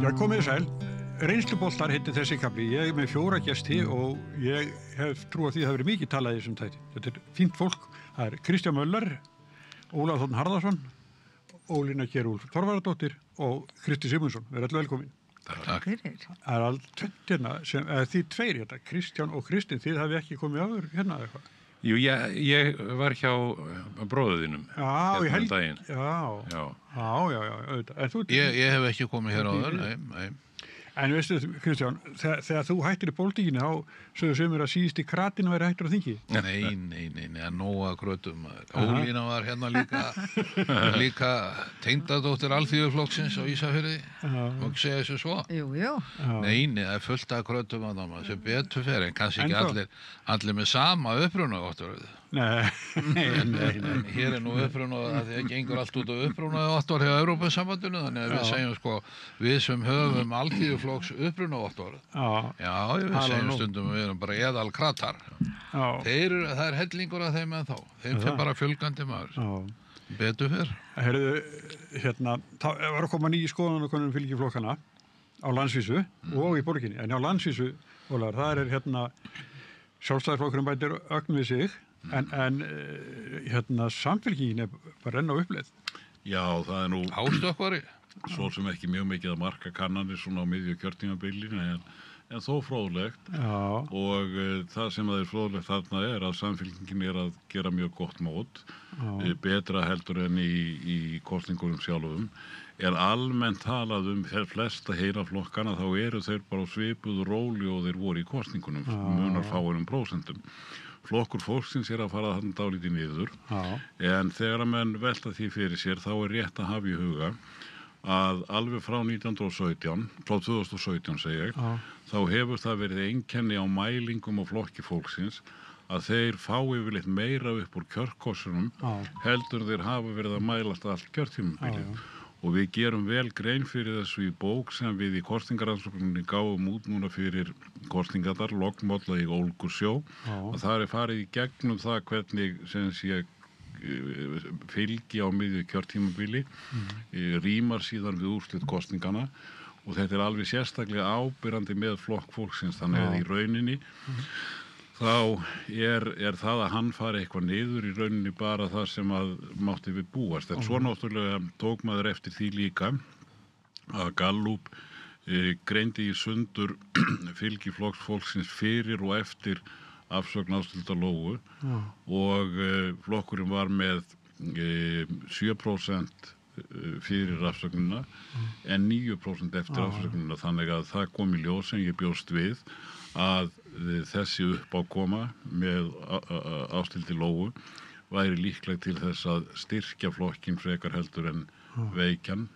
Já, komið sæl. Reynsluboltar heitir þessi kafli. Ég er með 4 gesti og ég hef trú á því að það verið mikið talað í þessum þætti. Þetta er fínt fólk. Það er Kristján Möller, Ólafur Þ. Harðarson, Ólína Kjerúlf Torfaradóttir og Kristi Sigmundsson. Verið allir velkomin. Takk fyrir. Það er allt tventina sem, þið tveir hérna, Kristján og Kristin, þið hafi ekki komið áður hérna eða eitthvað. Jú, ég var hjá bróðuðinum hérna daginn. Já, auðvitað. En þú... Ég hef ekki komið hér áður, nei. En veistu, Kristján, þegar þú hættir í pólitíkinni, þá sögðu sumir að síðust í kratinu væri hættur á þingi. Nei, nóga krötum. Ólína var hérna líka tengdadóttir Alþýðuflokksins á Ísafirði. Má ekki segja þessu svo? Jú. Nei, það er fullt af krötum að það, sem betur fer, en kannski ekki allir með sama uppruna gott verið. Nei. Hér er nú uppruna, það gengur allt út á uppruna 8 ár hjá Evrópusambandinu, þannig að við segjum sko, við sem höfum Alþýðuflokks uppruna 8 ár. Já, við segjum stundum við erum bara eðalkratar. Það er hellingur af þeim en þá. Þeim fer bara fjölgandi maður. Betur fer. Heyrðu, hérna, það var að koma nýja skoðanakönnun fylgiflokkana á landsvísu og í borginni. En á landsvísu, Ólafur, það er hérna Sjálfstæðisflokkurinn bætir ögn við sig. En hérna samfélkingin er bara enn á uppleið. Já, það er nú ástökkvari. Svo sem ekki mjög mikið að marka kannanir svona á miðju kjörtímabilinu en þó fróðlegt. Já. Og það sem það er fróðlegt þarna er að samfélkingin er að gera mjög gott mót, betra heldur en í kosningunum sjálfum. Er almennt talað flesta heilaflokkana, þá eru þeir bara á svipuðu róli og þeir voru í kosningunum, munar fáinum prósentum. Flokkur fólksins er að fara þannig dálítið niður, en þegar að menn velta því fyrir sér, þá er rétt að hafa í huga að alveg frá 2017 segi ég, þá hefur það verið einkenni á mælingum á flokki fólksins að þeir fá yfirleitt meira upp úr kjörkossunum heldur þeir hafa verið að mælast allt kjörtímabilið. Og við gerum vel grein fyrir þessu í bók sem við í kosningarannsókninni gáum út núna fyrir kosningarnar, lognmolla í Ólgusjó. Og það er farið í gegnum það hvernig sem sé fylgi á miðju kjörtímabili, rímar síðan við úrslit kosningana og þetta er alveg sérstaklega ábyrrandi með flokk fólksins, þannig að í rauninni þá er það að hann fari eitthvað niður í rauninni bara það sem að mátti við búast. En svo náttúrulega tók maður eftir því líka að Gallup greindi í sundur fylgi flokks fólksins fyrir og eftir afsögn Ásthildar Lóu og flokkurinn var með 7% fyrir afsögnina en 9% eftir afsögnina, þannig að það kom í ljós sem ég bjóst við að þessi uppákoma með Ásthildi Lóu væri líkleg til þess að styrkja flokkinn frekar heldur en veikjan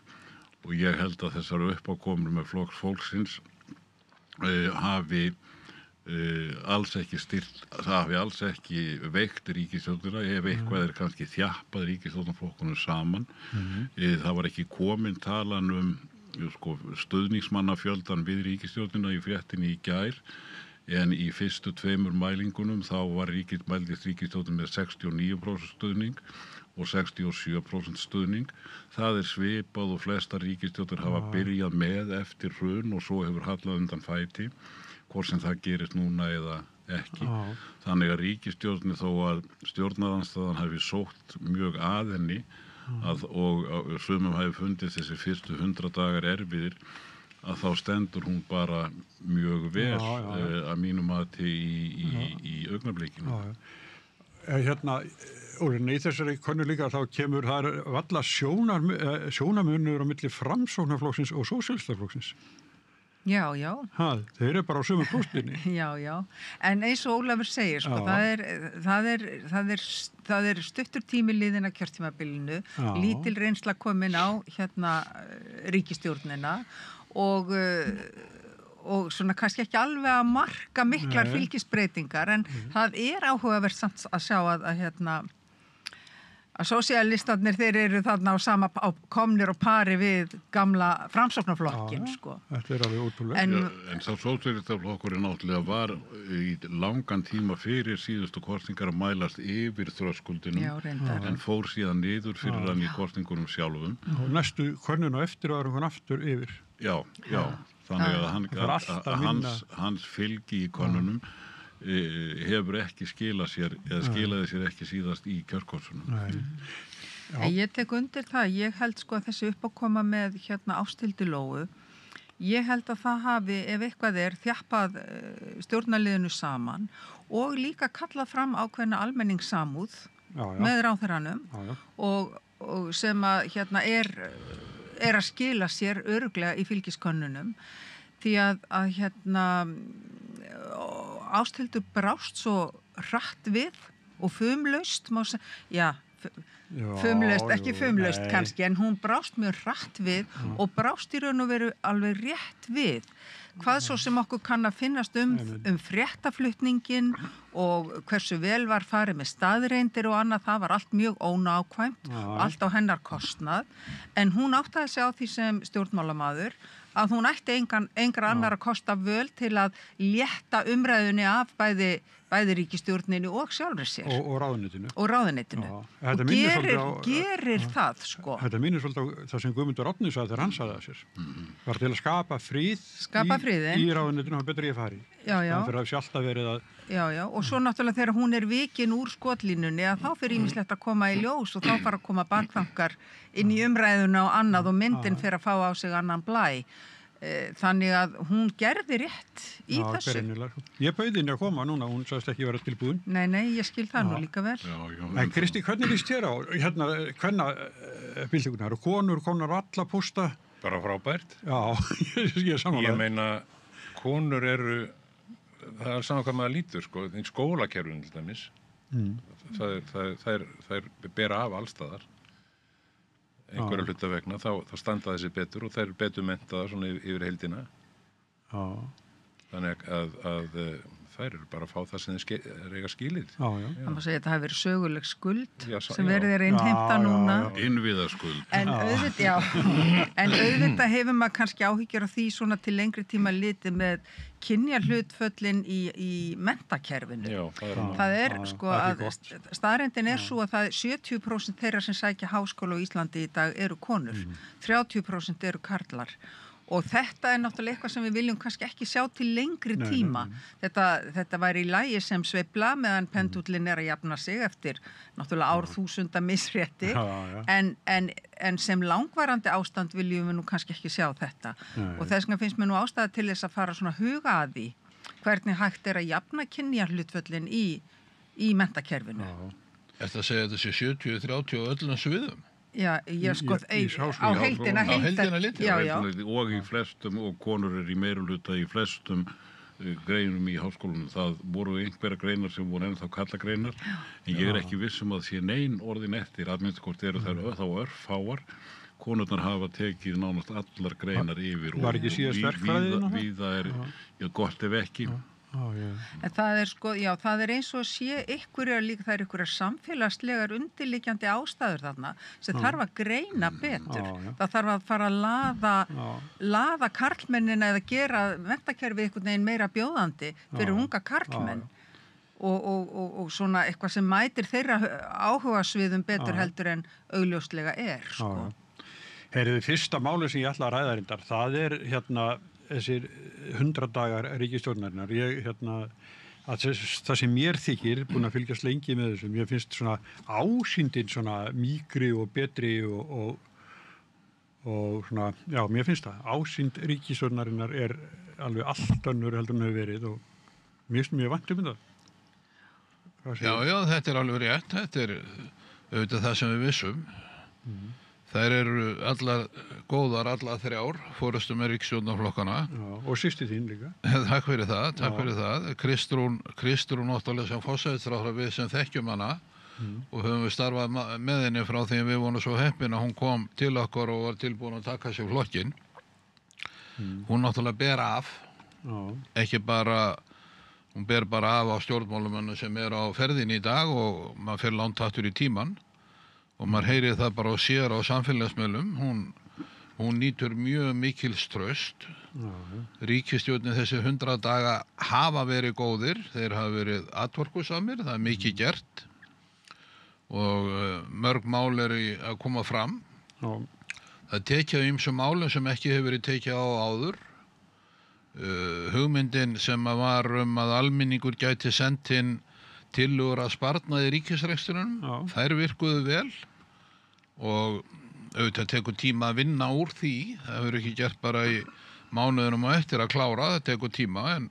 og ég held að þessar uppákomur með flokks fólksins hafi alls ekki veikt ríkisstjórnina, ef eitthvað er kannski þjappað ríkisstjórnarflokkunum saman. Það var ekki komin talan stuðningsmannafjöldan við ríkisstjórnina í fréttinni í gær, en í fyrstu 2 mælingunum þá mældist ríkisstjórnin með 69% stuðning og 67% stuðning. Það er svipað og flestar ríkisstjórnir hafa byrjað með eftir hrun og svo hefur hallað undan fæti, hvort sem það gerist núna eða ekki. Þannig að ríkisstjórnin þó að stjórnarandstaðan hafi sótt mjög að henni og sumum hafi fundið þessi fyrstu 100 dagar erfiðir, að þá stendur hún bara mjög vel að mínu mati í augnablikinu. Hérna, Ólína, í þessari könnu líka þá kemur það varla sjónamunur á milli Framsóknarflokksins og Sósíalistaflokksins. Já. Þeir eru bara á sömu próstinni. Já. En eins og Ólafur segir, sko, það er stuttur tími liðin að kjörtímabilinu, lítil reynsla komin á hérna ríkisstjórnina og svona kannski ekki alveg að marka miklar fylgisbreytingar, en það er áhugavert samt að sjá að sósíalistarnir þeir eru þarna komnir og pari við gamla Framsóknarflokkin, sko. Þetta er alveg ótrúlegt. En sá sósíalistaflokkurinn náttúrulega var í langan tíma fyrir síðustu kosningar að mælast yfir þröskuldinum, en fór síðan niður fyrir hann í kosningunum sjálfum. Og næstu könnun og eftir var hann aftur yfir. Já. Þannig að hans fylgi í konunum hefur ekki skilað sér, eða skilaði sér ekki síðast í kjörkossunum. Ég tek undir það. Ég held sko að þessi uppákoma með Ásthildi Lóu, ég held að það hafi, ef eitthvað þjappað stjórnarliðinu saman og líka kallað fram ákveðna almenningssamúð með ráðherranum og sem að er að skila sér örugglega í fylgiskönnunum, því að Ásthildur brást svo hratt við og fumlaust, ekki fumlaust kannski, en hún brást mjög hratt við og brást í raun og veru alveg rétt við. Hvað svo sem okkur kann að finnast um fréttaflutningin og hversu vel var farið með staðreyndir og annað, það var allt mjög ónákvæmt, allt á hennar kostnað, en hún áttaði sig á því sem stjórnmálamaður að hún ætti engra annar að kosta völ til að létta umræðunni af bæði ríkisstjórninni og sjálfri sér. Og ráðuneytinu. Og gerir það, sko. Þetta minnir svolítið á það sem Guðmundur Árni sagði þegar hann sagði að sér. Var til að skapa frið í ráðuneytinu og betur ég fari. Það fyrir að sé alltaf verið að... Já, og svo náttúrulega þegar hún vikin úr skotlínunni að þá fyrir ýmislegt að koma í ljós og þá fara að koma bakþankar inn í umræðuna og annað og myndin fyrir að fá á sig annan blæ. Þannig að hún gerði rétt í þessu. Greinilega. Ég bauði henni að koma núna, hún sagðist ekki vera tilbúin. Nei, ég skil það nú líka vel. En Kristi, hvernig líst þér á byltingunar? Konur komnar alla pústa? Bara frábært. Já, ég samanlega. Ég meina, konur eru, það saman hvað maður lítur, sko, í skólakerfinu til dæmis. Það bera af allstaðar. Einhverja hluta vegna, þá standa þessi betur og þær eru betur menntaðar svona yfir heildina. Þannig að þær eru bara að fá það sem þeir eiga skilið. Það má segja að það hafi verið söguleg skuld sem verið innheimta núna. Innviðaskuld. En auðvitað hefur maður kannski áhyggjur af því svona til lengri tíma litið með kynjahlutföllin í menntakerfinu. Það sko að staðreyndin svo að það 70% þeirra sem sækja háskóla á Íslandi í dag eru konur, 30% eru karlar. Og þetta náttúrulega eitthvað sem við viljum kannski ekki sjá til lengri tíma. Þetta væri í lagi sem sveifla meðan pendullin að jafna sig eftir náttúrulega árþúsunda misrétti. En sem langvarandi ástand viljum við nú kannski ekki sjá þetta. Og þess vegna finnst mér nú ástæða til þess að fara svona huga að því hvernig hægt að jafna kynjahlutföllin í menntakerfinu. Þetta segja þetta sé 70-30 á öllum sviðum. Já, sko, á heildina og í flestum, og konur í meirihluta í flestum greinum í háskólanum. Það voru einhverja greinar sem voru ennþá karlagreinar, en ég ekki viss að sé nein orðin eftir, að minnst hvort eru þær þá örfáar. Konurnar hafa tekið nánast allar greinar yfir og víða gott ef ekki. En það sko, það eins og sé líka, það einhverjar samfélagslegar undirliggjandi ástæður þarna sem þarf að greina betur. Það þarf að fara að laða karlmennina eða gera menntakerfið einhvern veginn meira bjóðandi fyrir unga karlmenn og svona eitthvað sem mætir þeirra áhugasviðum betur heldur en augljóslega sko. Heyrðu, fyrsta máli sem ég ætla að ræða reyndar, það þessir 100 dagar ríkisstjórnarinnar. Það sem mér þykir, búin að fylgjast lengi með þessu, mér finnst svona ásýndin svona mýkri og betri og svona, mér finnst það. Ásýnd ríkisstjórnarinnar alveg allt önnur heldur en hefur verið og mér finnst mjög vænt það. Já, þetta alveg rétt. Þetta auðvitað það sem við vissum. Þær eru allar góðar, allar þrjár, forystu með ríkisstjórnarflokkana. Og systir þín líka. Takk fyrir það. Kristrún náttúrulega sem forsætisráðherra við sem þekkjum hana og höfum við starfað með henni frá því við vorum svo heppin að hún kom til okkur og var tilbúin að taka sér flokkinn. Hún náttúrulega ber af, ekki bara, hún ber bara af á stjórnmálamönnum sem á ferðinni í dag og maður fer langt aftur í tímann. Og maður heyrir það bara og sér á samfélagsmiðlum, hún nýtur mjög mikils traust. Ríkisstjórnin þessi 100 daga hafa verið góðir, þeir hafa verið atvorkusamir, það mikið gert og mörg mál að koma fram. Það tekja ýmsum málum sem ekki hefur verið tekið á áður. Hugmyndin sem var að almenningur gæti sent inn tillögur að sparnaði ríkisrekstrinum, þær virkuðu vel og auðvitað tekur tíma að vinna úr því. Það hefur ekki gert bara í mánuðunum og eftir að klára, það tekur tíma, en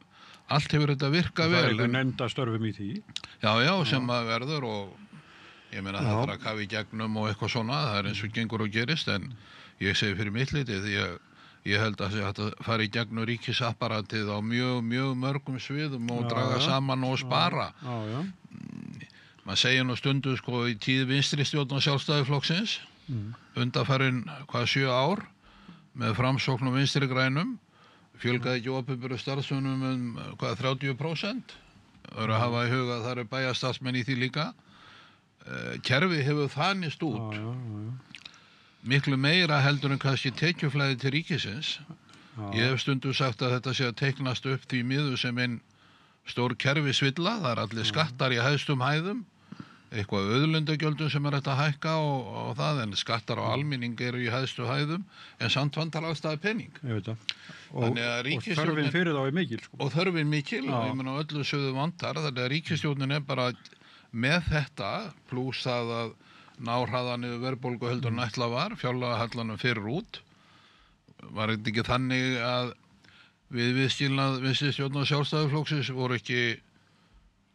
allt hefur þetta virkað vel. Það er nefnda störfum í því. Já, sem að verður og ég meina það þarf að kafa í gegnum og eitthvað svona, það er eins og gengur og gerist, en ég segi fyrir mitt litið, ég held að þetta fari í gegnum ríkisapparatið á mjög mörgum sviðum og draga saman og spara. Man segir nú stundu sko í tíð vinstri stjórn og Sjálfstæðisflokksins, undanfarin 7 ár, með Framsókn og Vinstri grænum, fjölgaði ekki opinberu starfsmönnum 30%. Það eru að hafa í huga að það eru bæjarstarfsmenn í því líka. Kerfið hefur þanist út miklu meira heldur en kannski tekjuflæði til ríkisins. Ég hef stundu sagt að þetta sé að teiknast upp því miður sem einn stór kerfisvilla. Það er allir skattar í hæstum hæðum, eitthvað auðlundagjöldum sem er þetta að hækka og það, en skattar á almenning eru í hæstu hæðum, en samt vantar allstað penning. Ég veit það. Og þörfin fyrir þá er mikil. Sko. Og þörfin mikil, og ég meina öllu sögðu vantar, þannig að ríkisstjórnin er bara með þetta, pluss það að ná hraðan yfir verðbólgu heldur en ætla var, fjárlagahallanum fyrir út. Var þetta ekki þannig að viðskilnað Vinstri-stjórn og Sjálfstæðisflokksins voru ekki,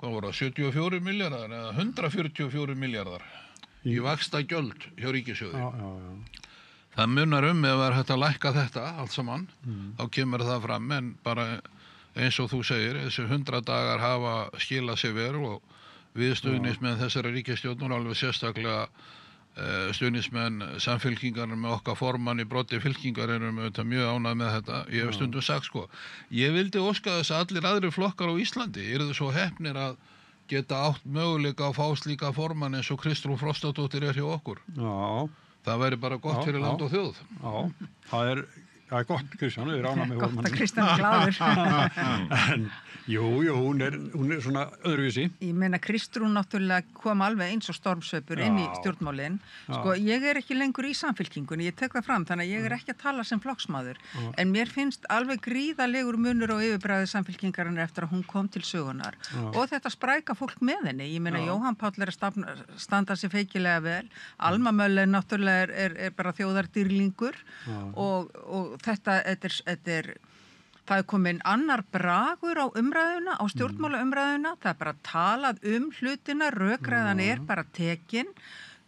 hvað voru það, 74 milljarðar eða 144 milljarðar í vaxtagjöld hjá ríkissjóði. Það munar ef það er hægt að lækka þetta allt saman, þá kemur það fram, en bara eins og þú segir, þessi 100 dagar hafa skilað sér vel og við stuðningsmenn þessara ríkisstjórnar, alveg sérstaklega stuðningsmenn Samfylkingarinnar með okkar formann í broddi fylkingar erum auðvitað mjög ánægð með þetta. Ég hef stundum sagt sko, ég vildi óska þess að allir aðrir flokkar á Íslandi eru svo heppnir að geta átt möguleika að fá slíka formann eins og Kristrún Frostadóttir er hjá okkur. Já. Það væri bara gott fyrir land og þjóð. Já, það er gott, Kristján, við erum ánægð með Gott að Kristján er glaður. En jú, hún er svona öðruvísi. Ég meina Kristrún náttúrulega kom alveg eins og stormsveipur inn í stjórnmálin. Sko, ég er ekki lengur í Samfylkingunni, ég tek það fram, þannig að ég er ekki að tala sem flokksmaður. En mér finnst alveg gríðalegur munur og yfirbragði Samfylkingarinnar eftir að hún kom til sögunar. Og þetta spræka fólk með henni. Ég meina Jóhann Páll er að standa sig feikilega vel. Alma Möller náttúrulega er bara þjóðardýrlingur og það er komin annar bragur á umræðuna, á stjórnmálaumræðuna, það er bara talað hlutina, rökræðan er bara tekin.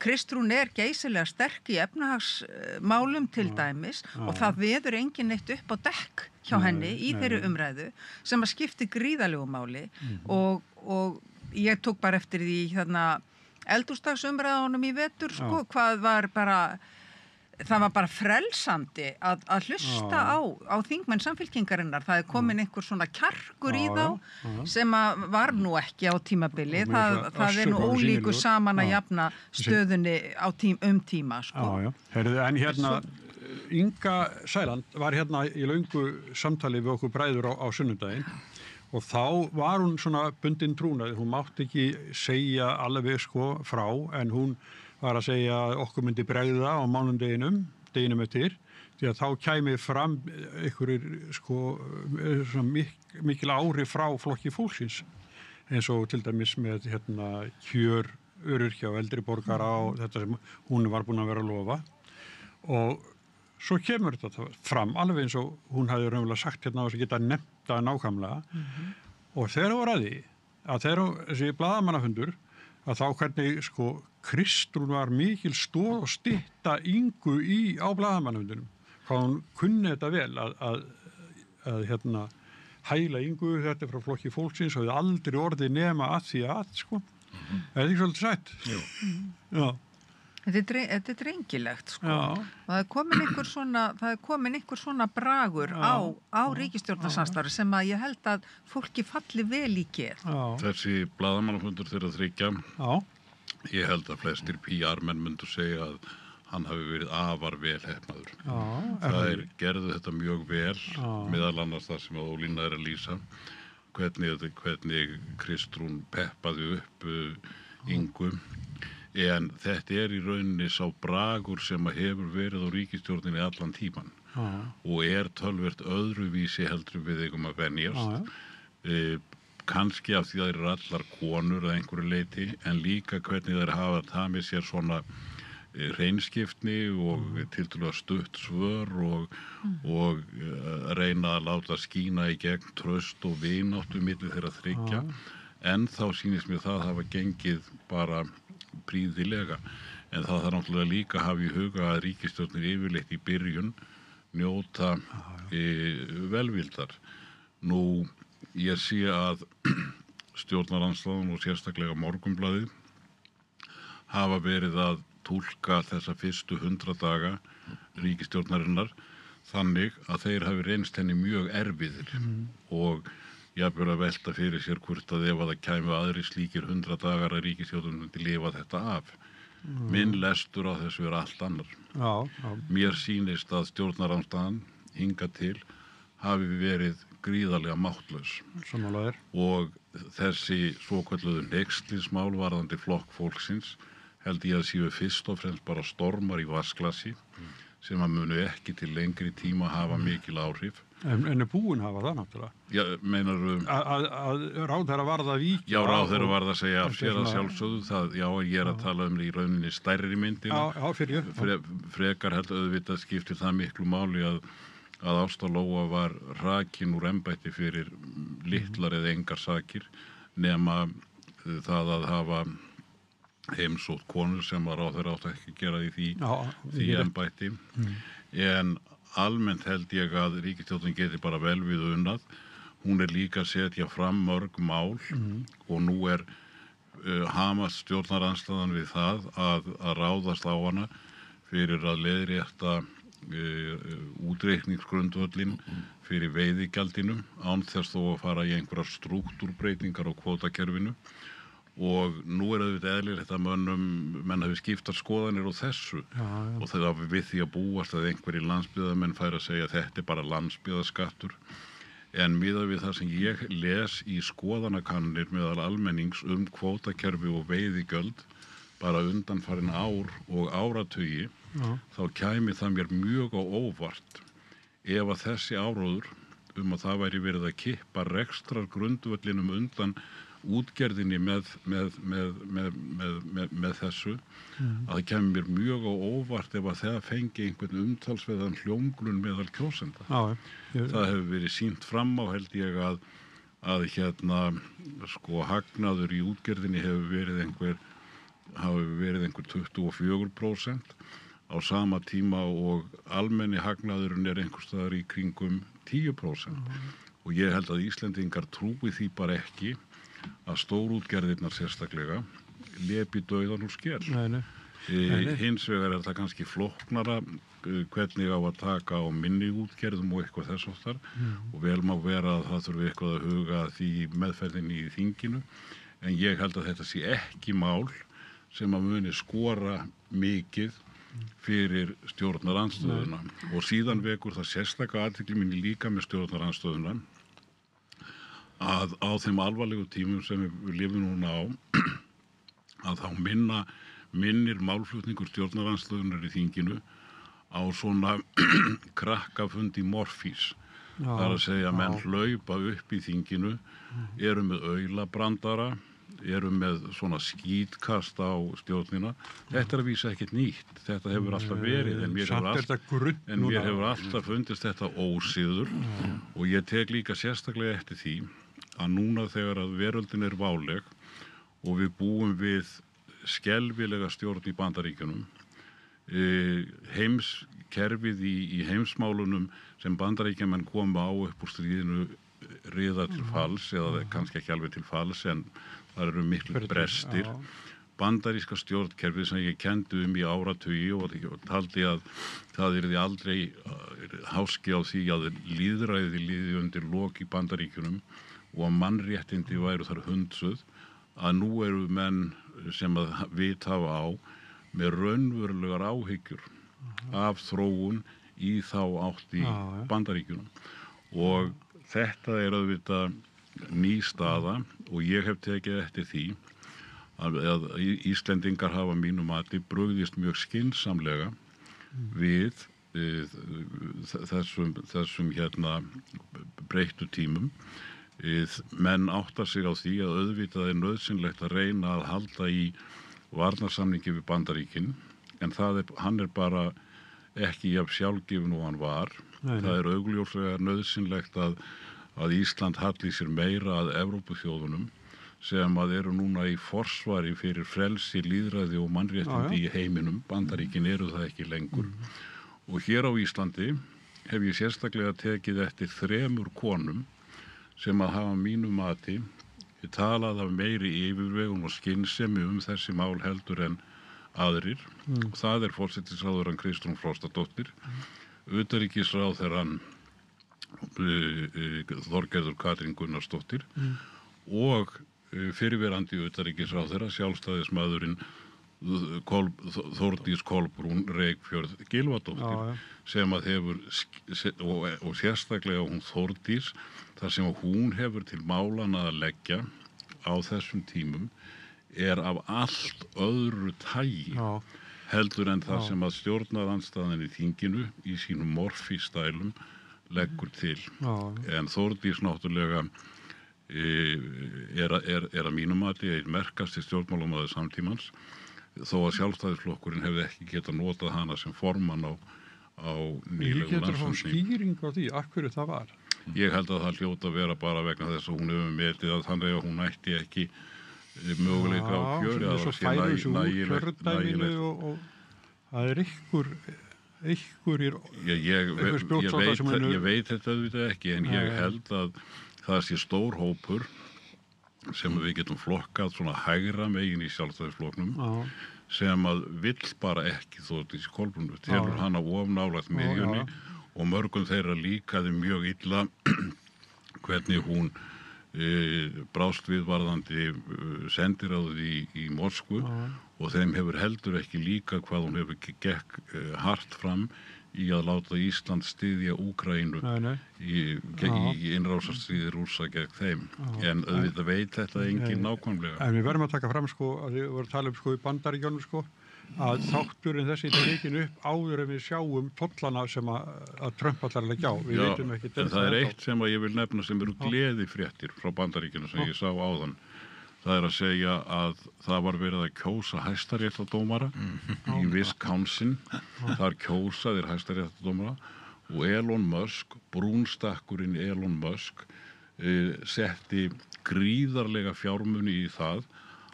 Kristrún er geysilega sterk í efnahagsmálum til dæmis og það veður enginn neitt upp á dekk hjá henni í þeirri umræðu sem að skipti gríðalegu máli og ég tók bara eftir því eldhúsdagsumræðunum í vetur, sko, hvað var bara það var bara frelsandi að hlusta á þingmenn Samfylkingarinnar. Það er komin einhver svona kjarkur í þá sem var nú ekki á tímabili. Það er nú ólíku saman að jafna stöðunni tíma. Sko. Heyrðu, en hérna Inga Sæland var hérna í löngu samtali við okkur bræður á sunnudaginn og þá var hún svona bundin trúnaði. Hún mátti ekki segja alveg sko frá, en hún var að segja að okkur myndi bregða á mánudeginum, deginum eftir, því að þá kæmi fram einhverjir sko mikil áhrif frá flokki fólksins, eins og til dæmis með kjör öryrkja og eldri borgara og þetta sem hún var búin að vera að lofa. Og svo kemur þetta fram, alveg eins og hún hafði raunverulega sagt hérna á þess að geta nefnt það nákvæmlega. Og þegar það var að því, að þegar þessi blaðamannafundur, að þá hvernig sko Kristrún var mikil stóð og stytta Ingu á blaðamannafundinum. Hvað hún kunni þetta vel að hæla Ingu þetta frá flokki fólksins og aldrei orðið nema að því sko. Er þetta ekki svolítið sætt? Jú. Já. Þetta er drengilegt, sko. Og það er komin einhver svona bragur á ríkisstjórnarsamstarfi sem að ég held að fólki falli vel í gerð. Þessi blaðamannafundur þeirra 3, ég held að flestir PR-menn myndu segja að hann hafi verið afar vel heppnaður. Það gerðu þetta mjög vel, meðal annars það sem Ólína er að lýsa, hvernig Kristrún peppaði upp Ingu. En þetta í rauninni sá bragur sem að hefur verið á ríkisstjórninni allan tíman og tölvert öðruvísi heldur við eigum að venjast. Kannski af því að þeir eru allar konur að einhverju leyti, en líka hvernig þeir hafa tamið sér svona hreinskiptni og tiltölulega stutt svör og reyna að láta skína í gegn traust og vináttu milli þeirra þriggja. En þá sýnist mér það hafa gengið bara príðilega. En það þarf náttúrulega líka að hafa í huga að ríkisstjórnir yfirleitt í byrjun njóta velvildar. Nú, ég sé að stjórnarandstaðan og sérstaklega Morgunblaðið hafa verið að túlka þessa fyrstu 100 daga ríkisstjórnarinnar þannig að þeir hafi reynst henni mjög erfiðir og jafnvel að velta fyrir sér hvort að ef að það kæmi aðri slíkir 100 dagar að ríkisstjórnin myndi lifa þetta af. Minn lestur á þessu allt annar. Mér sýnist að stjórnarandstaðan hingað til hafi verið gríðarlega máttlaus. Og þessi svokölluðu hneykslismál varðandi flokk fólksins held ég að séu fyrst og fremst bara stormar í vatnsglasi sem að munu ekki til lengri tíma hafa mikil áhrif. En búin hafa það náttúrulega? Já, meinarðu... Að ráðherra varð að víkja? Já, ráðherra varð að segja af sér að sjálfsögðu það, já, ég að tala í rauninni stærri myndina. Já, fyrir ég. Frekar held auðvitað skiptir það miklu máli að Ásta Lóa var rakin úr embætti fyrir litlar eða engar sakir nema það að hafa heimsótt konur sem var ráðherra átt ekki að gera því embætti. En almennt held ég að ríkisstjórnin geti bara vel við unnað. Hún líka að setja fram mörg mál og nú hamast stjórnarandstaðan við það að ráðast á hana fyrir að leiðrétta útreikningsgrundvöllin fyrir veiðigjaldinu án þess þó að fara í einhverjar strúktúrbreytingar á kvótakerfinu. Og nú auðvitað eðlilegt að menn hafi skiptar skoðanir á þessu og það við því að búast að einhverjir landsbyggðarmenn færi að segja að þetta bara landsbyggðarskattur. En miðað við það sem ég les í skoðanakannir meðal almennings kvótakerfi og veiðigjöld bara undanfarin ár og áratugi, þá kæmi það mér mjög á óvart ef að þessi áróður að það væri verið að kippa rekstrar grundvöllinum undan útgerðinni með þessu að það kemur mér mjög á óvart ef að það fengi einhvern umtalsverðan hljómgrunn meðal kjósenda. Það hefur verið sýnt fram á held ég að hagnaður í útgerðinni hefur verið einhver 24% á sama tíma og almenni hagnaðurinn einhvers staðar í kringum 10%. Og ég held að Íslendingar trúi því bara ekki að stórútgerðirnar sérstaklega lepi dauðan úr skel. Hins vegar það kannski flóknara hvernig á að taka á minni útgerðum og eitthvað þess áttar og vel má vera að það þurfi eitthvað að huga því meðferðinni í þinginu en ég held að þetta sé ekki mál sem að muni skora mikið fyrir stjórnarandstöðuna og síðan vekur það sérstaka athygli minni líka með stjórnarandstöðuna að á þeim alvarlegu tímum sem við lifum núna á að þá minnir málflutningur stjórnarandstöðunar í þinginu á svona krakkafundi morfís. Það að segja menn hlaupa upp í þinginu, eru með aulabrandara, eru með svona skítkast á stjórnina. Þetta að vísa ekkert nýtt. Þetta hefur alltaf verið en mér hefur alltaf fundist þetta ósiður og ég tek líka sérstaklega eftir því að núna þegar að veröldin váleg og við búum við skelfilega stjórn í Bandaríkjunum, heimskerfið í heimsmálunum sem Bandaríkjamenn koma á upp úr stríðinu riða til falls, eða kannski ekki alveg til falls en það eru miklu brestir. Bandaríska stjórnkerfið sem ég kenndi í áratugi og taldi að það yrði aldrei háski á því að lýðræði liði undir lok í Bandaríkjunum og að mannréttindi væru þar hundsuð, að nú eru menn sem að vita á með raunverulegar áhyggjur af þróun í þá átt í Bandaríkjunum. Og þetta auðvitað ný staða og ég hef tekið eftir því að Íslendingar hafa mínu mati brugðist mjög skynsamlega við þessum breyttu tímum. Menn átta sig á því að auðvitað nauðsynlegt að reyna að halda í varnarsamningi við Bandaríkin, en hann bara ekki jafn sjálfgefinn og hann var. Það augljóslega nauðsynlegt að Ísland halli sér meira að Evrópuþjóðunum sem eru núna í forsvari fyrir frelsi, lýðræði og mannréttindi í heiminum. Bandaríkin eru það ekki lengur. Og hér á Íslandi hef ég sérstaklega tekið eftir 3 konum sem að hafa mínu mati talað af meiri yfirvegun og skynsemi þessi mál heldur en aðrir. Það forsætisráðherrann Kristrún Frostadóttir, utanríkisráðherrann Þorgerður Katrín Gunnarsdóttir og fyrrverandi utanríkisráðherra, sjálfstæðismaðurinn Þórdís Kolbrún Reykfjörð Gylfadóttir, sem að hefur, og sérstaklega hún Þórdís, þar sem hún hefur til málanna að leggja á þessum tímum af allt öðru tagi heldur en það sem að stjórnarandstaðan í þinginu í sínum morfístælum leggur til. En Þórdís náttúrulega að mínum mati einn merkasti stjórnmálamaður samtímans, þó að Sjálfstæðisflokkurinn hefði ekki getað notað hana sem formann á nýlegu landsfundi. Getur þá skýring á því, af hverju það var? Ég held að það hljóta að vera bara vegna þess að hún hefur metið að þannig að hún ætti ekki möguleika á kjöri, að það sé nægilegt. Og það ykkur ég veit þetta auðvitað ekki, en ég held að það sé stór hópur sem við getum flokkað svona hægra megin í Sjálfstæðisflokknum sem að vill bara ekki Þórdísi Kolbrúnu, telur hana of nálægt miðjunni og mörgum þeirra líkaði mjög illa hvernig hún brást við varðandi sendiráðið í Moskvu og þeim hefur heldur ekki líka hvað hún hefur gekk hart fram í að láta Ísland styðja Úkraínu í innrásarstríði Rússa gegn þeim. En auðvitað veit þetta enginn nákvæmlega. En við verðum að taka fram að við vorum að tala í Bandaríkjunum að þátturinn þessi tekin upp áður en við sjáum tollana sem að Trump allar að leggja á. Við vitum ekki en það eitt sem að ég vil nefna sem eru gleðifréttir frá Bandaríkjunum sem ég sá áðan. Það að segja að það var verið að kjósa hæstaréttardómara í Wisconsin. Þar kjósaðir hæstaréttardómara og Elon Musk, brúnstakkurinn Elon Musk, setti gríðarlega fjármuni í það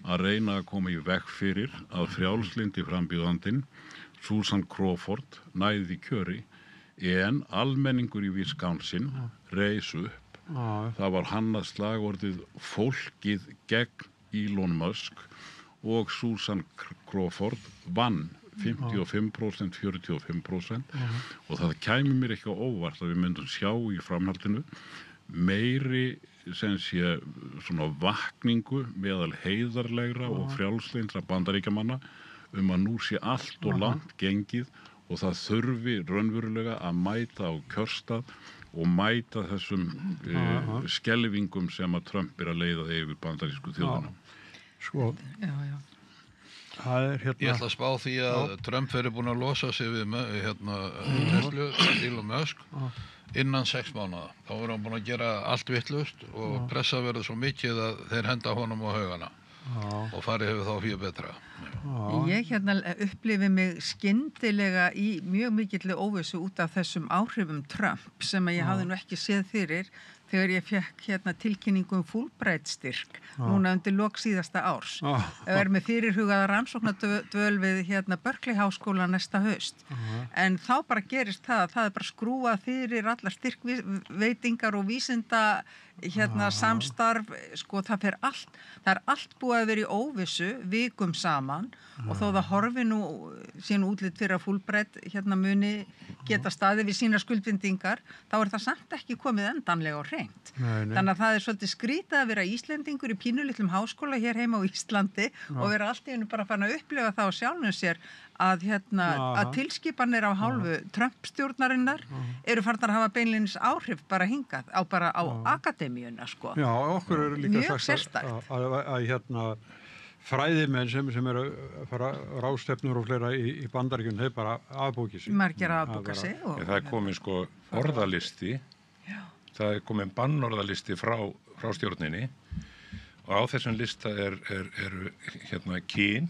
að reyna að koma í veg fyrir að frjálslyndi frambjóðandinn Susan Crawford næði kjöri, en almenningur í Wisconsin reis upp. Það var hannað slagorðið fólkið gegn Elon Musk og Susan Crawford vann 55%, 45% og það kæmi mér ekki á óvart að við myndum sjá í framhaldinu meiri sem sé svona vakningu meðal heiðarlegra og frjálslyndra Bandaríkjamanna að nú sé allt og langt gengið og það þurfi raunverulega að mæta á kjörstað og mæta þessum skelfingum sem að Trump að leiða yfir bandarísku þjóðuna. Ég ætla að spá því að Trump búinn að losa sig við Tesla, Elon Musk innan 6 mánaða. Þá hann búinn að gera allt vitlaust og pressa verður svo mikið að þeir henda honum á haugana og farið hefur þá fyrir betra. Ég upplifi mig skyndilega í mjög mikilli óvissu út af þessum áhrifum Trump sem ég hafði nú ekki séð fyrir þegar ég fekk tilkynningu Fulbright-styrk núna undir lok síðasta árs. Ég með fyrirhugaða rannsóknardvöl við Berkeley-háskóla næsta haust. En þá bara gerist það bara skrúað fyrir allar styrkveitingar og vísinda samstarf, það er allt búið að vera í óvissu vikum saman og þó það horfi nú síðan útlit fyrir að Fulbright muni geta staðið við sína skuldbindingar, þá er það samt ekki komið endanlega á hreint. Þannig að það er svolítið skrítið að vera Íslendingur í pínulitlum háskóla hér heima á Íslandi og vera allt í einu bara farin að upplifa það á sjálfum sér að tilskipanir af hálfu Trump-stjórnarinnar eru farnar að hafa beinleinis áhrif bara hingað á akademíuna. Já, okkur eru líka mjög sagt að fræðimenn sem eru að fara ráðstefnur og fleira í Bandaríkjunum, þeir bara afbóki sig. Margir afbóka sig. Það er komin sko orðalisti, það er komin bannorðalisti frá stjórninni og á þessum lista eru hérna kyn,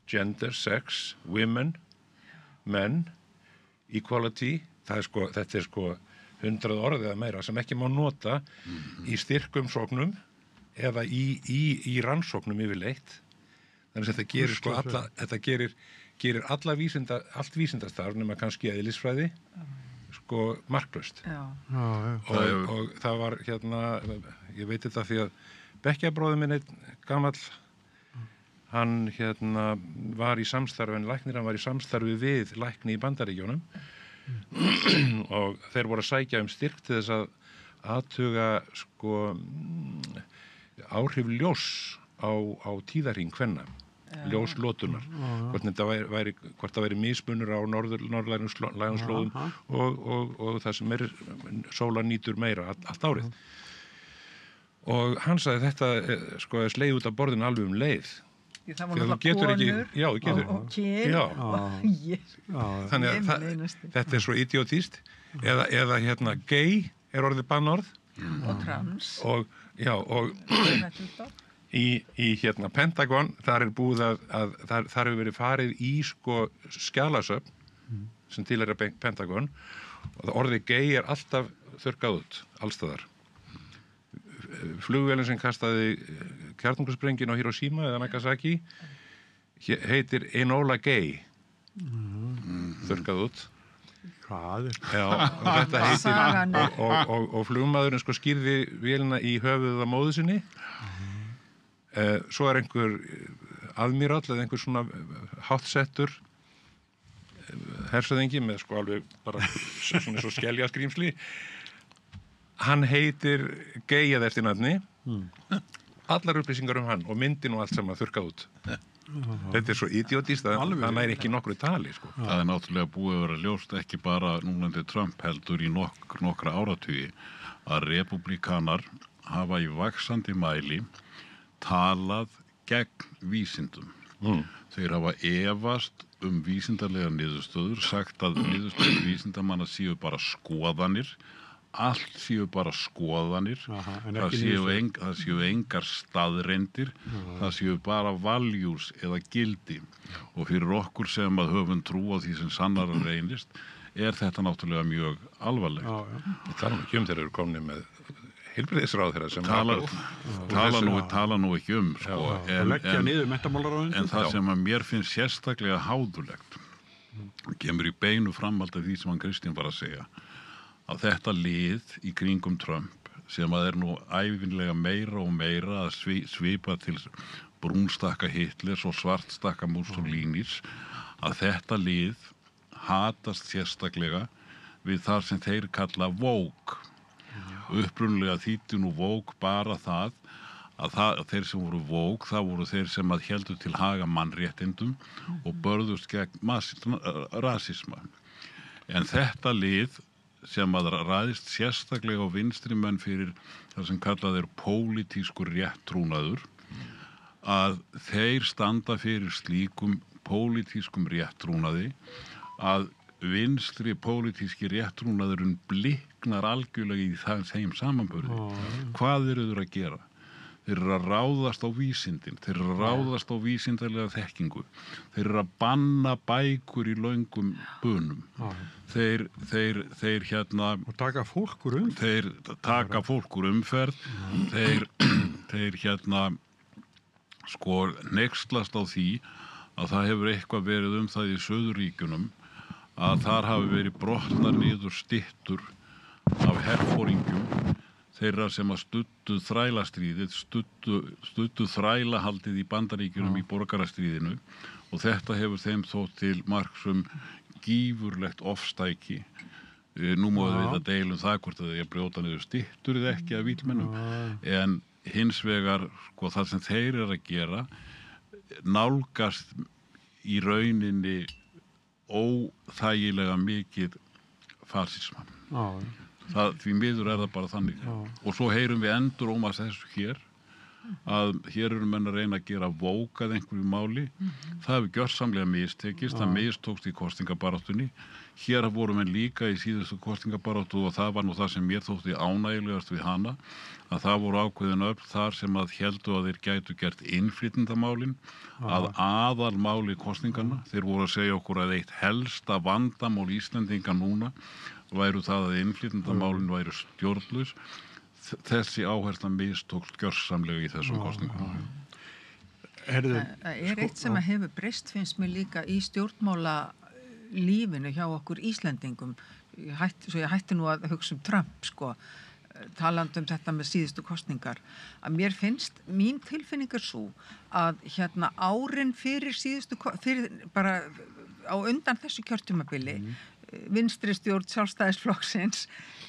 gender, sex, women, men, equality, þetta er sko 100 orð eða meira sem ekki má nota í styrkumsóknum eða í rannsóknum yfirleitt. Þannig að þetta gerir sko þetta gerir allt vísindastarf nema kannski eðlisfræði sko marklaust. Og það var hérna, ég veit þetta því að bekkjabróðir minn einn gamall, hann hérna var í samstarfi, læknir, hann var í samstarfi við lækni í Bandaríkjunum og þeir voru að sækja styrk til þess að athuga sko áhrif ljós á tíðarhring kvenna, ljóslótunar, hvort það væri mismunur á norðlægum slóðum og það sem sóla nýtur meira allt árið. Og hann sagði þetta sko sleið út af borðinu alveg leið. Það var náttúrulega konur og kyn. Þannig að þetta er svo idiotíst. Eða hérna gay er orðið bannorð. Og trans. Og í hérna Pentagon, þar er búið að þar hefur verið farið í sko skjalasöfn sem til er að Pentagon og orðið gay er alltaf þurrkað út, allstaðar. Flugvélin sem kastaði kjarnorkusprengju á Hiroshima eða Nagasaki heitir Enola Gay, þurrkað út. Hvað er? Já, og þetta heitir og flugmaðurinn sko skýrði vélina í höfuðið á móður sinni. Svo er einhver aðmírall eða einhver svona háttsettur hershöfðingi með sko alveg bara svona svo skeljaskrímsli. Hann heitir Gay eða eftir nafni. Allar upplýsingar hann og myndin og allt sem að þurrkað út. Þetta er svo idiotíst að það næri ekki nokkru tali sko. Það er náttúrulega búið að vera ljóst ekki bara núlandi Trump heldur í nokkra áratugi að repúblikanar hafa í vaxandi mæli talað gegn vísindum. Þeir hafa efast vísindarlega niðurstöður, sagt að niðurstöður vísindamanna séu bara skoðanir, allt séu bara skoðanir, það séu engar staðreyndir, það séu bara values eða gildi. Og fyrir okkur sem að höfum trú á því sem sannara reynist, er þetta náttúrulega mjög alvarlegt. Það er þeir eru komni með heilbrigðisráðherra sem tala nú ekki sko, leggja niður menntamálaráðin. En það sem að mér finnst sérstaklega háðulegt kemur í beinu framhald af því sem hann Kristján var að segja, að þetta lið í kringum Trump sem að er nú ævinlega meira og meira að svipa til brúnstakka Hitlers og svartstakka Mussolinis, að þetta lið hatast sérstaklega við þar sem þeir kalla woke. Upprunalega þýddi nú woke bara það að þeir sem voru woke, það voru þeir sem að héldu til haga mannréttindum og börðust gegn rasisma. En þetta lið sem að ræðist sérstaklega á vinstri menn fyrir það sem kallað er pólitískur rétttrúnaður, að þeir standa fyrir slíkum pólitískum rétttrúnaði að vinstri pólitíski rétttrúnaðurinn bliknar algjörlega í þeim samanburði. Hvað eru þeir að gera? Þeir eru að ráðast á vísindin, þeir eru að ráðast á vísindarlega þekkingu, þeir eru að banna bækur í löngum bunum, þeir hérna... Og taka fólk úr umferð. Þeir taka fólk úr umferð, þeir hérna sko hneykslast á því að það hefur eitthvað verið það í Suðurríkjunum að þar hafi verið brotnar niður styttur af herforingjum þeirra sem að studdu þrælastríðið, studdu þrælahaldið í Bandaríkjunum í borgarastríðinu og þetta hefur þeim þótt til marks gífurlegt ofstæki. Nú móðu við að deilum það hvort að þeir brjóta niður styttur eða ekki af vílmennum, en hins vegar sko, það sem þeir eru að gera nálgast í rauninni óþægilega mikið fasisma. Því miður það bara þannig. Og svo heyrum við endurómast þessu hér að hér eru menn að reyna að gera vókað einhverju máli. Það hefur gjörsamlega mistekist, það mistókst í kosningabaráttunni. Hér voru menn líka í síðustu kosningabaráttu og það var nú það sem mér þótti ánægilegast við hana, að það voru ákveðin öfl þar sem að héldu að þeir gætu gert innflytjendamálin að aðalmáli kosninganna. Þeir voru að segja okkur að eitt helsta vandamál Íslendinga núna væru það að innflytjendamálin væru stjórnlaus. Þessi áhersla mistókst gjörsamlega í þessum kosningum. Það eitt sem að hefur breyst finnst mér líka í stjórnmála lífinu hjá okkur Íslendingum. Svo ég hætti nú að hugsa Trump, sko, talandi þetta með síðustu kosningar, að mér finnst, mín tilfinning svo að árin fyrir bara á undan þessu kjörtímabili, vinstri stjórn Sjálfstæðisflokksins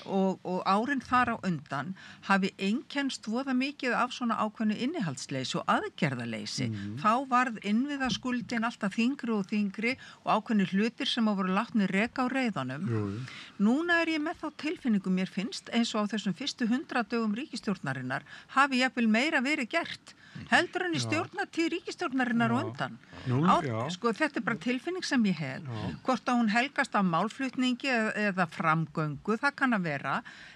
og árin þar á undan hafi einkennst voða mikið af svona ákveðnu innihaldsleysi og aðgerðaleysi. Þá varð innviðaskuldin alltaf þyngri og þyngri og ákveðnir hlutir sem voru látnir reka á reiðanum. Núna ég með þá tilfinningu, mér finnst eins og á þessum fyrstu 100 dögum ríkisstjórnarinnar hafi jafnvel meira verið gert heldur en í stjórnartíð ríkisstjórnarinnar og undan. Sko, þetta bara tilfinning sem ég hef. Hvort að hún helgast af málflutningi eða framgöngu, það kann að vera,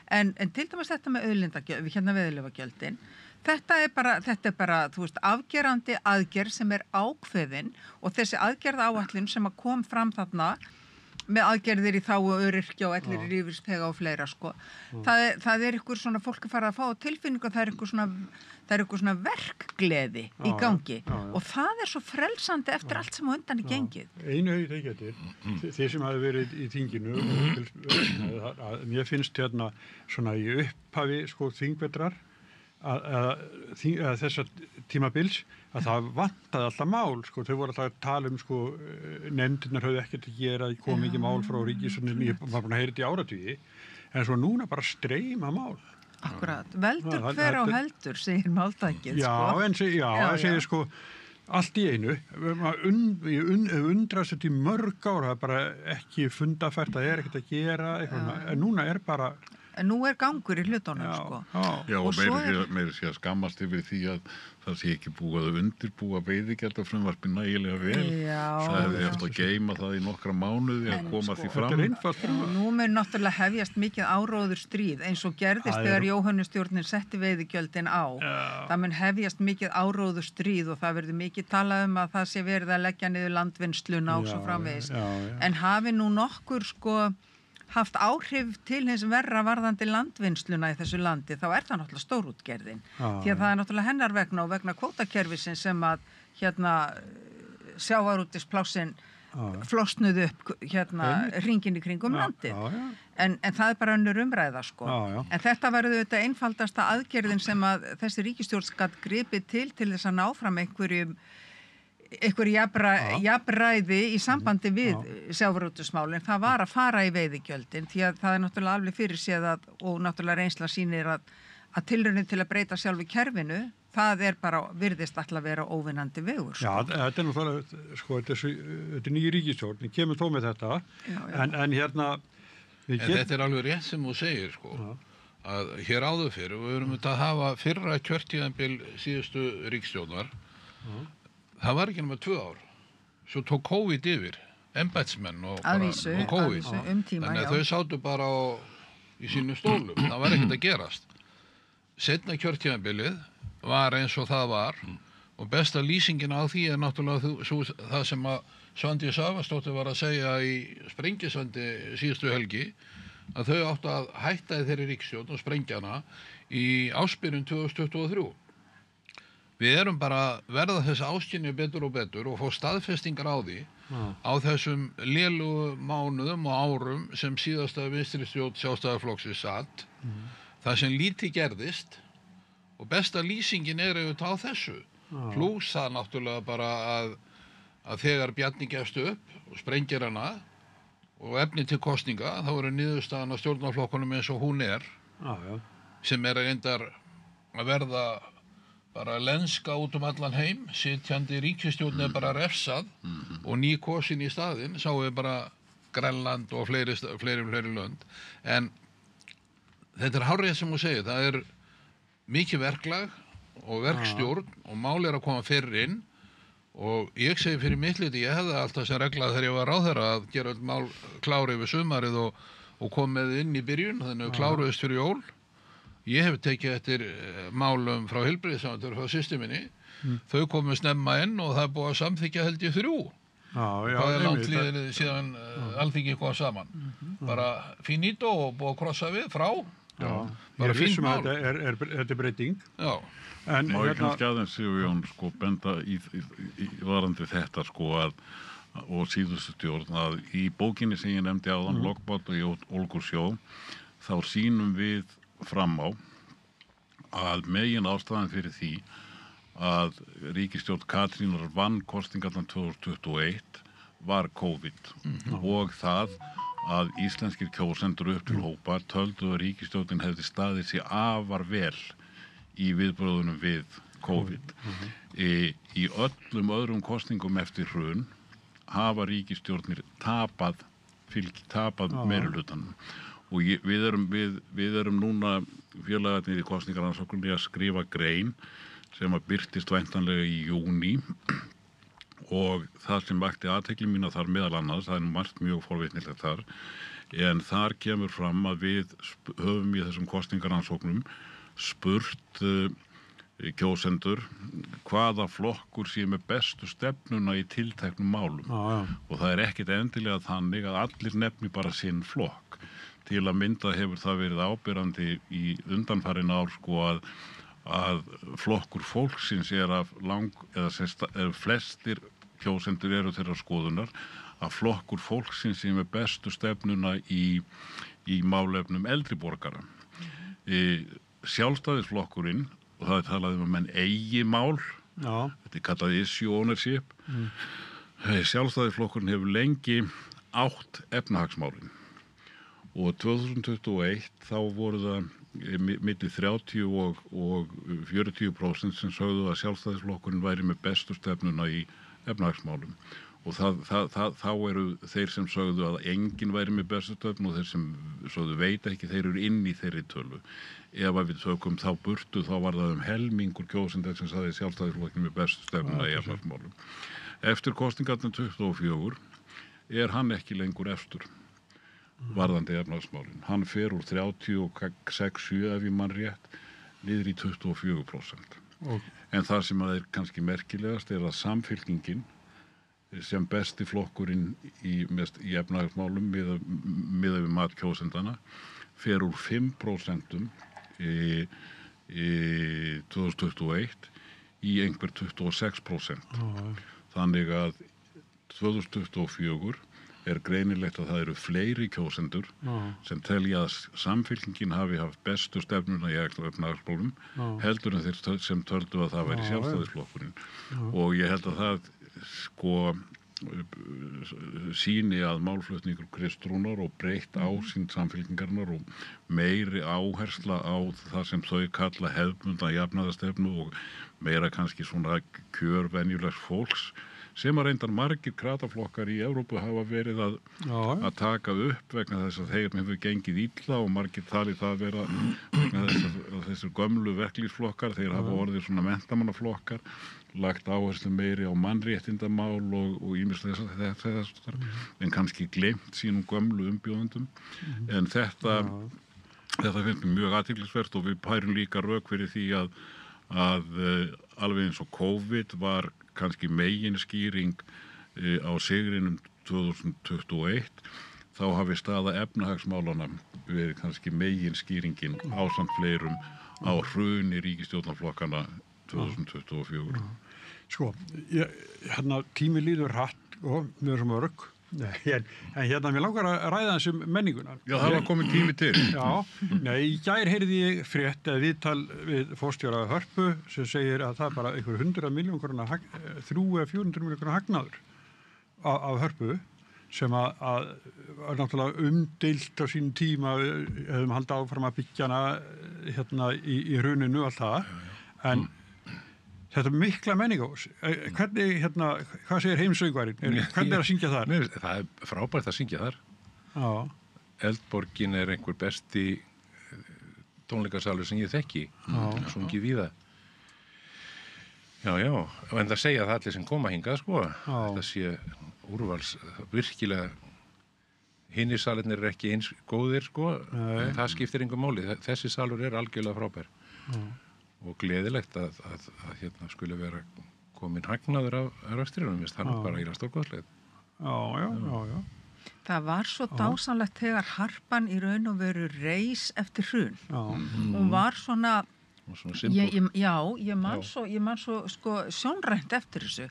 en til dæmis þetta með veiðileyfagjöldin, þetta er bara, þú veist, afgerandi aðgerð sem ákveðin og þessi aðgerðaáætlun sem að kom fram þarna með aðgerðir í þágu öryrkja og allir lífeyrisþega og fleira, sko. Það ykkur svona, fólk fara að fá tilfinningu og það er ykkur svona verkgleði í gangi og það er svo frelsandi eftir allt sem á undan er gengið. Einu höfðu það getur, þeir sem hafi verið í þinginu, mér finnst svona í upphafi, sko, þingvetrar, að þessa tímabils að það vantaði alltaf mál, sko, þau voru alltaf að tala sko, nefndirnar höfðu ekkert að gera, kom ekki mál frá ríkisstjórninni, ég var búin að heyra þetta í áratugi, en svo núna bara streyma mál. Akkurat, veldur hver á heldur, segir máltækið, sko. Það segir sko, allt í einu, ég undrast þetta í mörg ára, það er bara ekki fundafært, það er ekkert að gera, en núna er bara... En nú er gangur í hlutunum, sko. Já, og meira sé að skammast yfir því að það sé ekki búið að undirbúa veiðigjaldafrumvarpið nægilega vel. Það hefði eftir að geyma það í nokkra mánuði að koma því fram. Nú mun náttúrulega hefjast mikið áróður stríð eins og gerðist þegar Jóhannustjórnin setti veiðigjöldin á. Það mun hefjast mikið áróður stríð og það verður mikið talað að það sé verið að leggja niður landvinnsluna og svo framvegis. En hafi nú nokkur, sko, haft áhrif til hins verra varðandi landvinnsluna í þessu landi, þá er það náttúrulega stórútgerðin. Því að það er náttúrulega hennar vegna og vegna kvótakerfisins sem að sjávarútvegsplássin flosnuðu upp hringinn í kringum landið. En það er bara önnur umræða, sko. En þetta verður þetta einfaldasta aðgerðin sem að þessi ríkisstjórn gat gripið til þess að ná fram einhverju jafnræði í sambandi við sjávarútvegsmálin, það var að fara í veiðigjöldin því að það er náttúrulega alveg fyrirséð og náttúrulega reynsla sýnir að tilraunin til að breyta sjálfu kerfinu, það er bara virðist alltaf að vera óvinnandi vegur. Sko. Já, þetta er náttúrulega, sko, þetta er nýja ríkisstjórn, ég kemur þó með þetta, en þetta er alveg rétt sem þú segir, sko, að hér áður fyrir, við erum að hafa fyrra kjörtímabil síðustu ríkisstjórnar, það var ekki nema 2 ár. Svo tók COVID yfir, embættismenn og COVID. Þannig að þau sátu bara í sínu stólum. Það var ekkert að gerast. Seinna kjörtímabilið var eins og það var og besta lýsingin á því er náttúrulega það sem að Svandís Svavarsdóttir var að segja í Sprengisandi síðustu helgi að þau áttu að hætta í þeirri ríkisstjórn og sprengja hana í ársbyrjun 2023. Við erum bara að verða þessi áskynju betur og betur og fá staðfestingar á því á þessum lélugu mánuðum og árum sem síðasta vinstri stjórn Sjálfstæðisflokksins satt. Það sem lítið gerðist og besta lýsingin er auðvitað á þessu. Plús það náttúrulega bara að þegar Bjarni gefst upp og sprengir hana og efni til kosninga, þá eru niðurstaðan á stjórnarflokkunum eins og hún er, sem er reyndar að verða bara lenska út allan heim, sitjandi ríkisstjórn er bara refsað og nýkosin í staðinn, sáu við bara Grænland og fleiri lönd. En þetta er hárrétt sem þú segir, það er mikið verklag og verkstjórn og mál að koma fyrr inn og ég segi fyrir mitt liti, ég hefði alltaf sem regla þegar ég var ráðherra að gera öll mál klári yfir sumarið og kom með inn í byrjun, þannig að kláruðist fyrir jól. Ég hef tekið eftir málum frá heilbrigðisráðuneytinu frá systur minni. Þau komu snemma inn og það er búið að samþykkja held ég 3. Það er langt liðin síðan Alþingi kom saman. Bara finito og búið að krossa við frá. Bara fínt mál. Þetta er breyting. Já. Má ég kannski aðeins Sigurjón sko benda í varandi þetta sko og síðustu stjórn að í bókinni sem ég nefndi áðan, Loggbót og í Ólgursjó, þá sýnum við fram á að megin ástæðan fyrir því að ríkisstjórn Katrínar vann kosningarnar 2021 var COVID og það að íslenskir kjósendur upp til hópa töldu að ríkisstjórnin hefði staðið sig afar vel í viðbröðunum við COVID. Í öllum öðrum kosningum eftir hrun hafa ríkisstjórnir tapað meirihlutanum. Og við erum núna félagarnir í kosningarannsókninni að skrifa grein sem að birtist væntanlega í júní og það sem vakti athygli mína þar meðal annars, það er margt mjög forvitnilegt þar, en þar kemur fram að við höfum í þessum kosningarannsóknum spurt kjósendur hvaða flokkur sé með bestu stefnuna í tilteknum málum og það er ekkit endilega þannig að allir nefni bara sinn flokk. Til að mynda hefur það verið áberandi í undanfarin ár sko að flokkur fólksins er eða flestir kjósendur eru þeirra skoðunar að flokkur fólksins sé með bestu stefnuna í málefnum eldri borgara. Sjálfstæðisflokkurinn, og það er talað að menn eigi mál, þetta er kallað issue ownership, Sjálfstæðisflokkurinn hefur lengi átt efnahagsmálin og 2021 þá voru það milli 30 og 40% sem sögðu að Sjálfstæðisflokkurinn væri með bestu stefnuna í efnahagsmálum og þá eru þeir sem sögðu að enginn væri með bestu stefnu og þeir sem sögðu veit ekki, þeir eru inn í þeirri tölu. Ef við tökum þá burtu þá var það helmingur kjósenda sem sagði Sjálfstæðisflokkurinn með bestu stefnuna í efnahagsmálum. Eftir kosningarnar 24 er hann ekki lengur efstur varðandi efnahagsmálin. Hann fer úr 36-7 ef ég man rétt niður í 24%. En það sem er kannski merkilegast er að Samfylkingin sem besti flokkurinn í efnahagsmálum miðað við mat kjósendana fer úr 5% í 2021 í einhver 26%. Þannig að 2024 er greinilegt að það eru fleiri kjósendur sem telja að Samfylkingin hafi haft bestu stefnuna í efnahagsmálum heldur en þeir sem töldu að það væri Sjálfstæðisflokkurinn. Og ég held að það sýni að málflutningur Kristrúnar og breytt ásýnd Samfylkingarinnar og meiri áhersla á það sem þau kalla hefðbundna jafnaðarstefnu og meira kannski svona kjör venjulegs fólks sem að reyndar margir krataflokkar í Evrópu hafa verið að taka upp vegna þess að þeir hefur gengið illa og margir talið það vera vegna þess að þessir gömlu verklýsflokkar, þeir hafa orðið svona menntamannaflokkar, lagt áherslu meiri á mannréttindamál og ýmislega þessar, en kannski gleymt sínum gömlu umbjóðendum. En þetta finnst mér mjög athyglisvert og við pærum líka rök fyrir því að alveg eins og COVID var kannski meginskýring á sigrinum 2021 þá hafi staða efnahagsmálana verið kannski meginskýringin ásamt fleirum á hruni ríkisstjórnarflokkana 2024. Sko, tími líður hratt og við erum örg en mér langar að ræða þessum menninguna. Já, það var komin tími til. Í gær heyrði ég frétt eða viðtal við forstjóra Hörpu sem segir að það er bara einhver 100 milljón króna 300-400 milljón króna hagnaður af Hörpu sem að náttúrulega umdeilt á sínum tíma hefðum haldið áfram að byggja hana í hruninu og allt það en þetta er mikla menningahús. Hvernig, hvað segir heimsöngvarinn? Hvernig er að syngja þar? Það er frábært að syngja þar. Já. Eldborgin er einhver besti tónleikasalur sem ég þekki. Sungið víða. Já, en það segja það allir sem koma hingað, sko. Það sé úrvals, virkilega, hinir salirnir ekki eins góðir, sko. Það skiptir engum máli. Þessi salur algjörlega frábær. Og gleðilegt að hérna skuli vera komin hagnaður af rekstrinum, það bara íra stórgóðslega. Já. Það var svo dásamlegt þegar harpan í raun og veru reis eftir hrun. Hún var svona ég man svo sko sjónrænt eftir þessu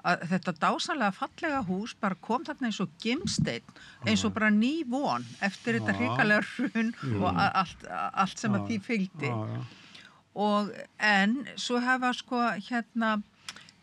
að þetta dásamlega fallega hús bara kom þarna eins og gimsteinn, eins og bara ný von eftir þetta hrikalega hrun og allt sem að því fylgdi. En svo hafa sko hérna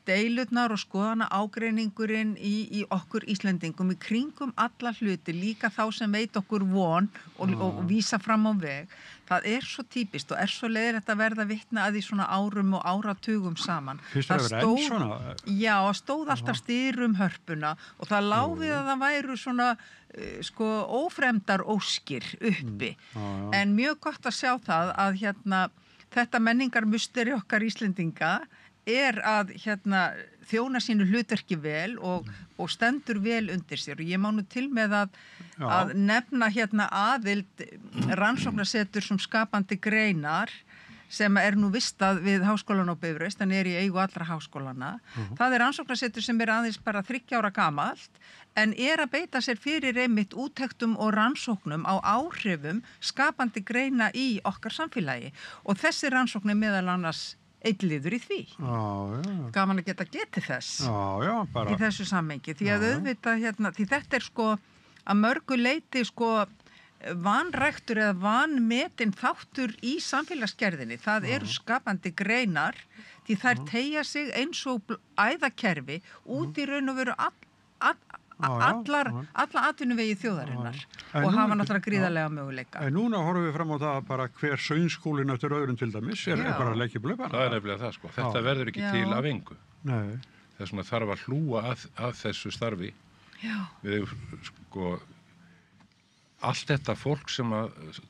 deilurnar og skoðana ágreiningurinn í okkur Íslendingum í kringum alla hluti, líka þá sem veit okkur von og vísa fram á veg. Það svo típist og svo leiðilegt að verða vitna að því svona árum og áratugum saman. Fyrst það verið enn svona? Já, stóð alltaf styrum hörpuna og það lá við að það væru svona sko ófremdar óskir uppi. En mjög gott að sjá það að hérna þetta menningarmusteri okkar Íslendinga að hérna þjóna sínu hlutverki vel og stendur vel undir sér og ég má nú til með að nefna hérna aðild rannsóknarsetur sem skapandi greinar sem nú vistað við Háskólann á Bifröst, hann í eigu allra háskólana. Það rannsóknarsetur sem aðeins bara 30 ára gamalt en að beita sér fyrir einmitt úttektum og rannsóknum á áhrifum skapandi greina í okkar samfélagi og þessi rannsókn meðal annars einn liður í því. Gaman að geta getið þess bara í þessu samhengi. Því að auðvitað hérna, því þetta sko að mörgu leyti sko vanræktur eða vanmetin þáttur í samfélagsgerðinni. Það skapandi greinar því þær teygja sig eins og æðakerfi út í raun og veru alla atvinnuvegi þjóðarinnar og hafa náttúrulega gríðarlega möguleika. En núna horfum við fram á það bara hver söngskólinn eftir öðrum til dæmis bara að leggja blöfana. Það nefnilega það sko. Þetta verður ekki til af engu. Nei. Þess vegna þarf að hlúa að þessu starfi. Já. Við sko allt þetta fólk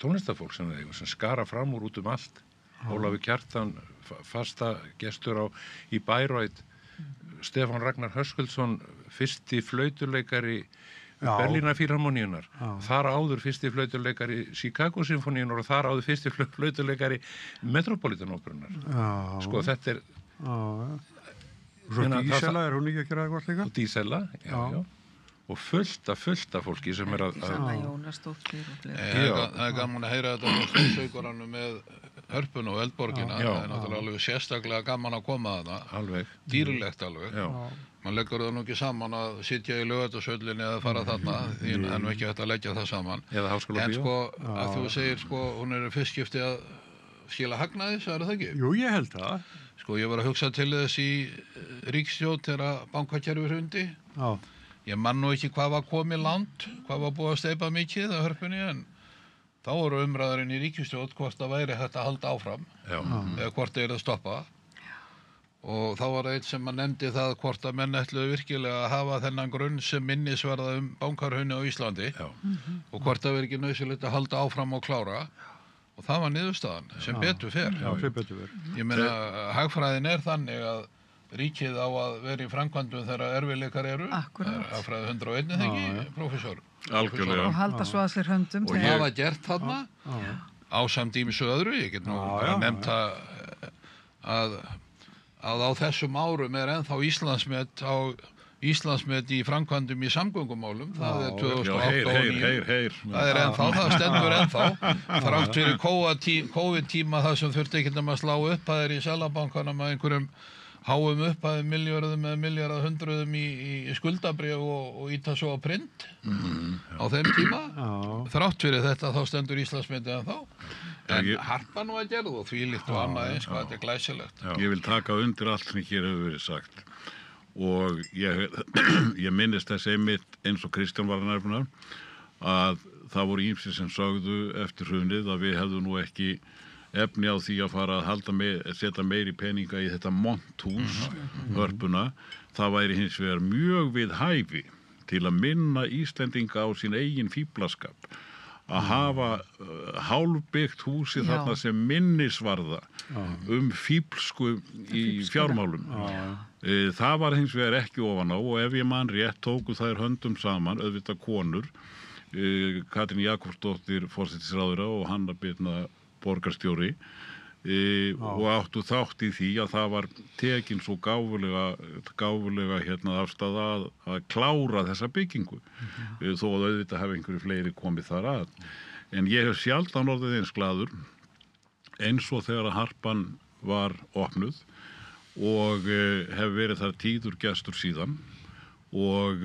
tónlistafólk sem sem skara fram úr út allt. Ólafur Kjartan, fasta gestur í Bayreuth, Stefán Ragnar Höskuldsson, fyrsti flautuleikari Berlínarfílharmoníunnar, þar áður fyrsti flautuleikari Chicago-symfóníunnar og þar áður fyrsti flautuleikari Metropolitan-óperunnar. Sko þetta Svo Dísela, hún ekki að gera eitthvað líka? Dísela, já. Og fullt af fólki sem að Sanna Jónasdóttir og fleiri. Það gaman að heyra þetta á stórsaukvaranum með Hörpuna og Eldborgina. Það náttúrulega alveg sérstaklega gaman að koma að það. Alveg. Dýrlegt alveg. Man leggur það nú ekki saman að sitja í Laugardalshöllinni eða fara þarna, því það nú ekki hægt að leggja það saman. Eða Háskólabíó. En sko, að þú segir sko, hún fyrst skipti að skila hagnaði, sagði það ekki? Jú, ég held það. Sko, ég var að hugsa til þess í ríkisstjórn þegar bankakerfi hrundi. Ég man nú ekki hvað var komið langt, hvað var búið að steypa mikið að Hörpunni, en þá voru umræðurinn í ríkisstjórn hvort það væri hægt að halda áfram, eða hvort það að stoppa. Og þá var eitt sem að nefndi það hvort að menn ætluðu virkilega að hafa þennan grunn sem minnisverða bankarhrunið á Íslandi og hvort það veri ekki nauðsynlegt að halda áfram og klára. Og það var niðurstaðan, sem betur fer. Já, sem betur fer. Ég meina, hagfræðin þannig að ríkið á að vera í framkvæmdum þegar erfiðleikar eru. Akkurat. Hagfræði 101 þegar prófessor. Algjörlega. Og halda svo að sér höndum. Og það var gert þarna ásamt ýmsu öðru. Ég get nú bara nefnt að á þessum árum ennþá Íslandsmet í framkvæmdum í samgöngumálum. Það 2008 og 2009. Það ennþá, það stendur ennþá. Þrátt fyrir COVID-tíma það sem þurfti ekki að slá upphæðir í Seðlabankanum að einhverjum háum upphæðum milljörðum eða milljarðahundruðum í skuldabréf og íta svo á print á þeim tíma. Þrátt fyrir þetta þá stendur Íslandsmetið ennþá. En harpa nú að gerða og þvílíkt og annað eins, hvað þetta glæsilegt. Ég vil taka undir allt sem hér hefur verið sagt. Og ég minnist þess einmitt eins og Kristján var að nefna að það voru ýmsir sem sögðu eftir hrunið að við hefðum nú ekki efni á því að fara að setja meiri peninga í þetta monthús Hörpuna. Það væri hins vegar mjög við hæfi til að minna Íslendinga á sín eigin fíflaskap að hafa hálfbyggt húsi þarna sem minnisvarða fíflsku í fjármálum. Það var hins vegar ekki ofan á og ef ég man rétt tóku þær höndum saman, auðvitað konur, Katrín Jakobsdóttir forsætisráðherra og Hanna Birna borgarstjóri og áttu þátt í því að það var tekin svo gáfulega afstaða að klára þessa byggingu þó að auðvitað hafi einhverju fleiri komið þar að. En ég hef sjaldan orðið eins glaður eins og þegar að Harpan var opnuð og hef verið þar tíður gestur síðan og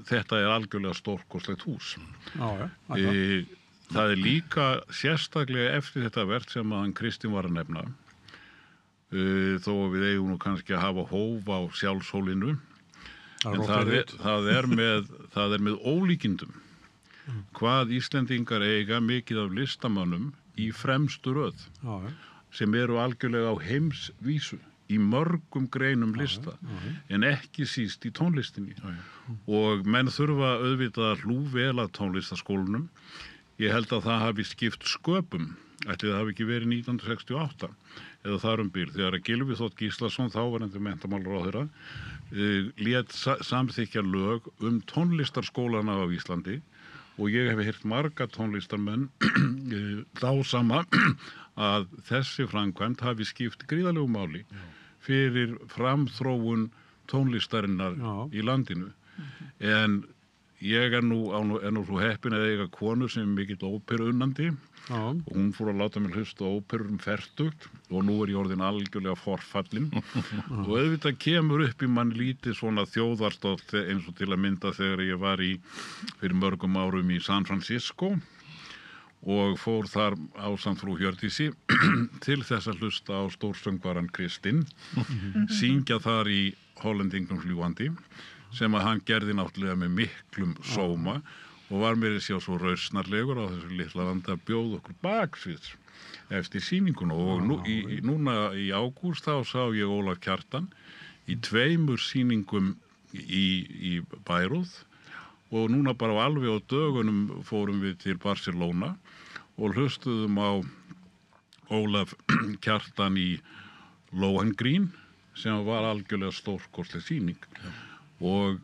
þetta er algjörlega stórkostlegt hús. Það er líka sérstaklega eftir þetta verk sem að hann Kristinn var að nefna þó að við eigum nú kannski að hafa hóf á sjálfshólinu en það er með ólíkindum hvað Íslendingar eiga mikið af listamönnum í fremstu röð sem eru algjörlega á heimsvísu í mörgum greinum lista en ekki síst í tónlistinni og menn þurfa auðvitað að hlúa vel að tónlistaskólanum. Ég held að það hafi skipt sköpum, ætli það hafi ekki verið 1968 eða þar bil þegar að Gylfi Þ. Gíslason, þáverandi menntamálaráðherra, lét samþykkja lög tónlistarskólana á Íslandi og ég hef heyrt marga tónlistarmenn dásama að þessi framkvæmd hafi skipt gríðarlegu máli fyrir framþróun tónlistarinnar í landinu. En ég er nú svo heppin að eiga konu sem er mikill óperuunnandi og hún fór að láta mig hlusta óperur fertugt og nú er ég orðin algjörlega forfallin og auðvitað kemur upp í mann lítið svona þjóðarstolt eins og til að mynda þegar ég var fyrir mörgum árum í San Francisco og fór þar ásamt frú Hjördísi til þess að hlusta á stórsöngvaran Kristinn syngja þar í Hollendingnum fljúgandi sem að hann gerði náttúrulega með miklum sóma og var mér að sjá svo rausnarlegur á þessu litla landi að bjóða okkur baksviðs eftir sýninguna og núna í ágúst þá sá ég Ólaf Kjartan í 2 sýningum í Bayreuth og núna bara alveg á dögunum fórum við til Barcelona og hlustuðum á Ólaf Kjartan í Lohengrin sem var algjörlega stórkostleg sýning og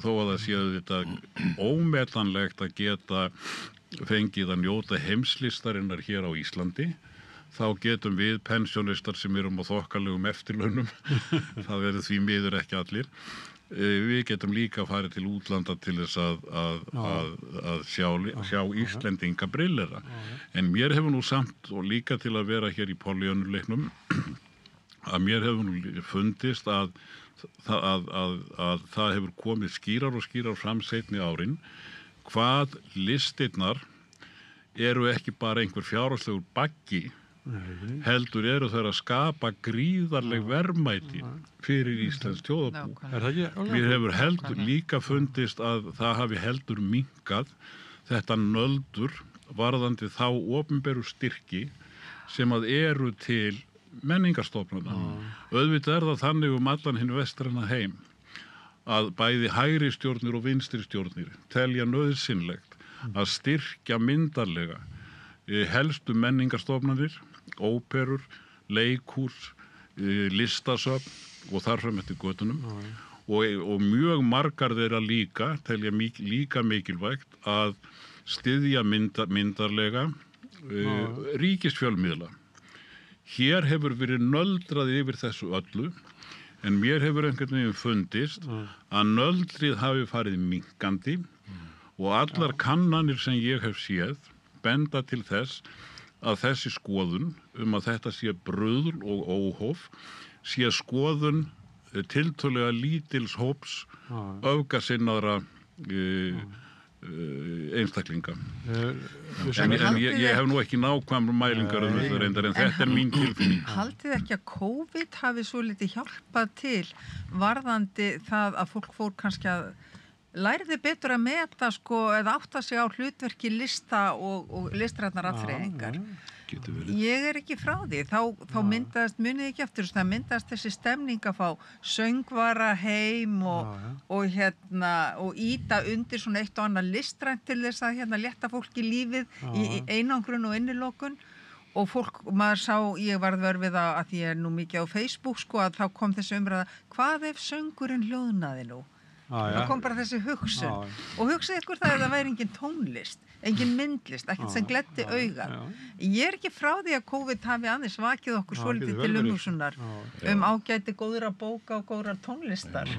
þó að það séu þetta ómetanlegt að geta fengið að njóta heimslistarinnar hér á Íslandi þá getum við pensjónistar sem erum á þokkalegum eftirlaunum það verður því miður ekki allir við getum líka farið til útlanda til þess að sjá Íslendinga brillera en mér hefur nú samt og líka til að vera hér í Pollýönnuleiknum að mér hefur nú fundist að það hefur komið skýrar og skýrar fram seinni árin hvað listirnar eru ekki bara einhver fjárhagslegur baggi heldur eru þær að skapa gríðarleg verðmæti fyrir íslenskt þjóðarbú. Mér hefur heldur líka fundist að það hafi heldur minnkað þetta nöldur varðandi þá opinberu styrki sem að eru til menningarstofnana. Auðvitað er það þannig allan hinn vestræna heim að bæði hægri stjórnir og vinstri stjórnir telja nauðsynlegt að styrkja myndarlega helstu menningarstofnanir, óperur, leikhús, listasöfn og þar fram eftir götunum og mjög margar þeirra líka telja líka mikilvægt að styðja myndarlega ríkisfjölmiðla. Hér hefur verið nöldrað yfir þessu öllu en mér hefur einhvern veginn fundist að nöldrið hafi farið minnkandi og allar kannanir sem ég hef séð benda til þess að þessi skoðun að þetta sé bruðl og óhóf sé skoðun tiltölulega lítils hóps öfgasinnaðra einstaklinga. En ég hef nú ekki nákvæmur mælingar þessu reyndar en þetta er mín tilfinning. Haldið ekki að COVID hafi svo litið hjálpað til varðandi það að fólk fór kannski að lærði betur að meta eða átta sig á hlutverki lista og listrænar aðþreifingar. getur verið. Ég er ekki frá því, þá myndast, munið ekki eftir, það myndast þessi stemning að fá söngvara heim og íta undir svona eitt og annað listrænt til þess að létta fólki lífið í einangrun og innilokun. Og fólk, maður sá, ég varð vör við það að ég er nú mikið á Facebook, sko, að þá kom þessi umræða, hvað ef söngurinn hljóðnaði nú? Það kom bara þessi hugsun. Og hugsið ykkur það að það væri engin tónlist, engin myndlist, ekkert sem gleddi auga. Ég er ekki frá því að COVID hafi aðeins vakið okkur svolítið til umhugsunar ágæti góðra bóka og góðrar tónlistar.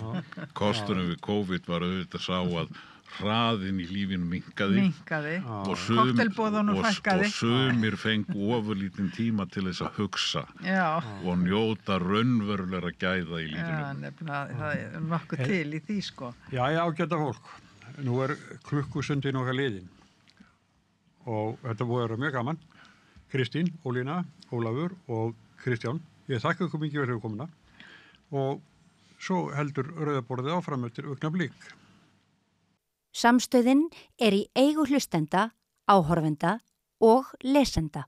Kosturinn við COVID var auðvitað sá að hraðin í lífinu minnkaði og sumir fengu ofurlítinn tíma til þess að hugsa og njóta raunverulegra gæða í lífinu. Já, nefnilega, það er nokkuð til í því, sko. Já, ágæta fólk. Nú er klukkusundin okkar liðin og þetta búið að vera mjög gaman. Kristín, Ólína, Ólafur og Kristján, ég þakka ykkur mikið fyrir komuna og svo heldur Rauðaborðið áfram eftir augnablik. Samstöðin er í eigu hlustenda, áhorfenda og lesenda.